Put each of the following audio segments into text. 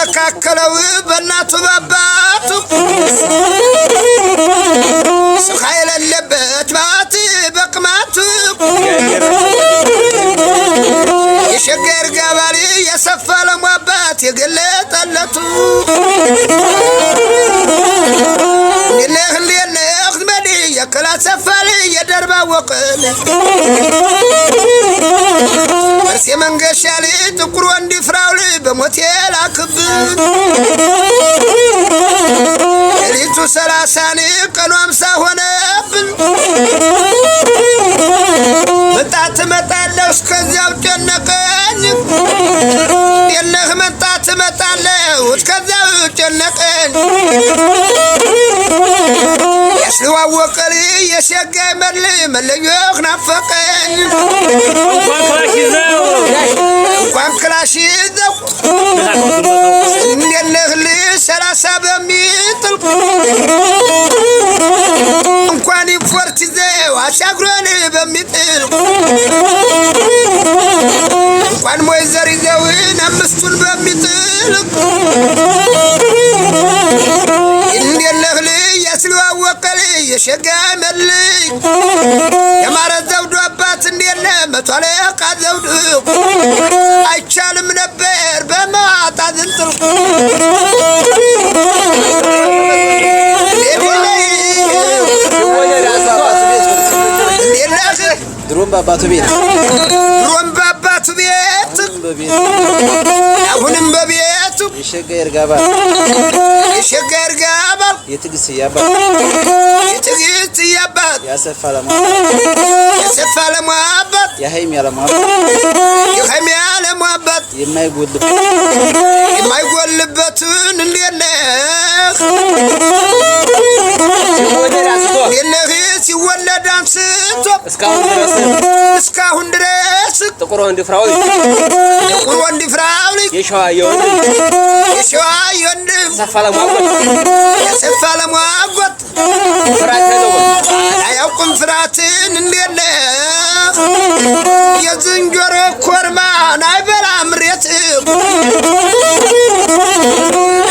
ያስተካከለው በእናቱ ባባቱ ሱኻ የሌለበት ባት በቅማቱ የሸገር ጋባሪ የሰፋ ለሟባት የገለጠለቱ ንለህ ዝመዲ የከላት ሰፋሪ የደርባ ወቅል እርሴ መንገሻሊ ጥቁር ወንድ ፍራውሊ በሞቴል አክብት ሌሊቱ 30 ቀኑ 50 ሆነብን መጣት መጣለው እስከዚያው ጨነቀኝ የለህ መጣት መጣለው እስከዚያው ጨነቀኝ ያስዋወቀሊ የሸጋይ መል መለዮህ ናፈቀኝ እንኳን ክላሽ ይዘው እንደነህል 30 በሚጥል እንኳን ይፎርት ይዘው አሻግሮን በሚጥል እንኳን ሞይዘር ይዘውን 5ቱን በሚጥል እንደነህል ያስዋወቀሊ የሸጋይ መል የማረ ዘውዱ አባት እንደለ መቶ አለቃ ዘውዱ አይቻልም ነበር በማጣ ዝንጥል ድሮም ባባቱ ቤት አሁንም በቤቱ የሸጋር ጋባ የትግስት ያባት ያሰፋ ለማባት የሃይም ያለማባት የማይጎልበትን እንደነህ ሲወለድ አንስቶ እስካሁን ድረስ ጥቁር ወንድ ፍራውሊ የሸዋ የወንድ የሰፋ ለማጓት አያውቁም ፍራትን እንደነህ የዝንጀሮ ኮርማን አይበላም ሬት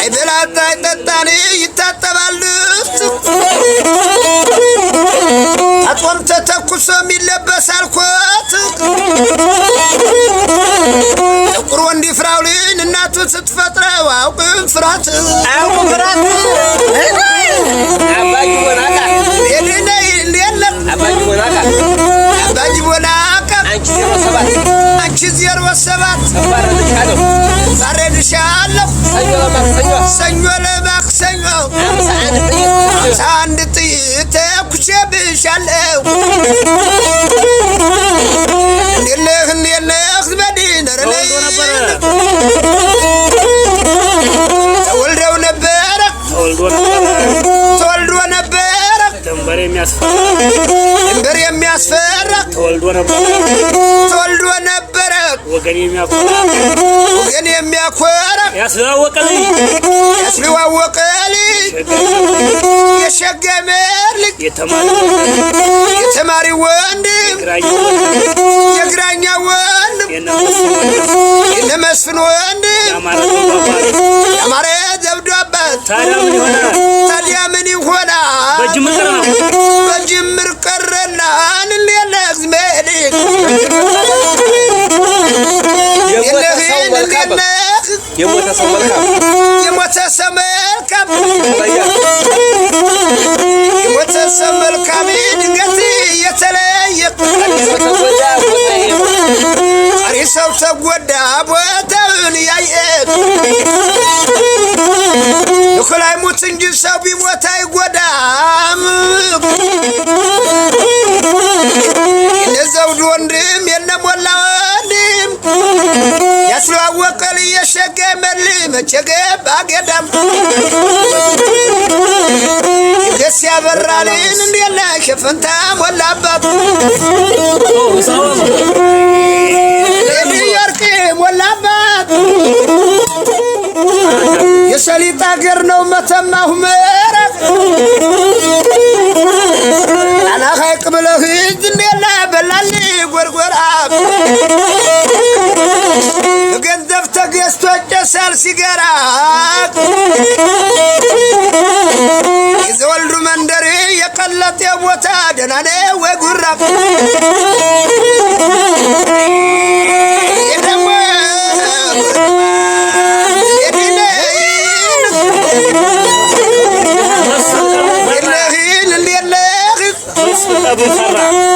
አይበላት አይጠጣን ይታጠባል አጥወም ተተኩሶ የሚለበስ አልኮት ጥቁር ወንድ ፍራውሊን እናቱ ስትፈጥረው አያውቅም ፍራት አባጅ ቦናቃ አንቺ 07 ባረድሻለሁ ሰኞ ለማክሰኞ 51 ጥይት ተኩሼብሻለሁ እንደነህ ዝመዲነር ላይ ተወልዶ ነበረ ድንበር የሚያስፈራ ተወልዶ ነበረ ወገን የሚያኮራ ያስዋወቀሊ የሸጋይ መል የተማሪ ወንድም የግራኛ ወንድም የነመስፍን ወንድም ያማረ ዘውዱ አባት ታዲያ ምን ይሆናል በጅምር ቀረና እንደነህ ዝመዲ የሞተ ሰው መልካም ድንገት የተለየ ቀሪ ሰው ተጎዳ ቦታውን ያየ እኩላይ ሙት እንጂ ሰው ቢሞት አይጎዳም የዘውዱ ወንድም የነሞላ ወንድም ያስዋወቀል የሸጋይ መል መቼ ገባ ገዳም ደስ ያበራልን እንደለ ሸፈንታ ሞላባት የኒውዮርክ ሞላባት የሰሊጥ አገር ነው መተማሁ መረቅ አና ሀይቅ ብለህ እንደለ በላል ጎርጎራ ገንዘብ ተገዝቶ ጨሰ ይገኛል ሲገራ ይዘወልዱ መንደር የቀለጥ የቦታ ደህና ነው ወይ ጉራ የደሞ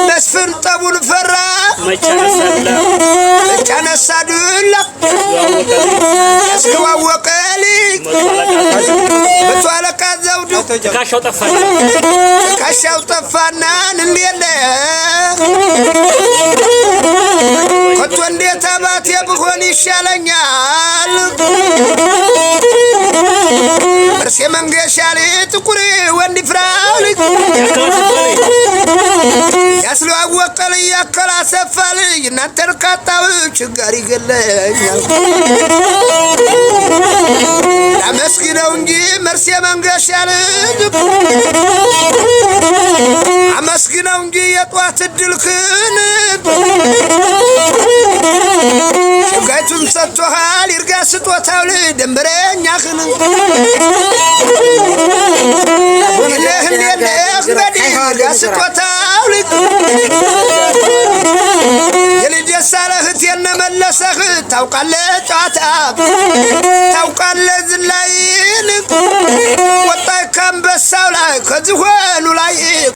መስፍን ጠቡን ፈራ መቻነ ሳዱላ ያስተዋወቀል በቷለቃ ዘውዱ ካሻው ጠፋና እንዴለ ከቶ እንዴት አባቴ ብሆን ይሻለኛል እርሴ መንገሻል ጥቁር ወንድ ፍራል ያስለዋወቀል ያከላሰፋል እናንተን ካጣው ችግር ይገለኛል አመስግነው እንጂ መርሴ መንገሻል አመስግነው እንጂ የጧት ድልክን ሸጋቱን ሰጥቷል ይርጋ ስጦታው ለደንበረኛህን ይርጋ ስጦታው የልደሳለህት የነመለሰህ ታውቃለህ ጨዋታ ታውቃለህ ዝላይን ወጣይ ካንበሳው ላይ ከዝሆኑ ላይ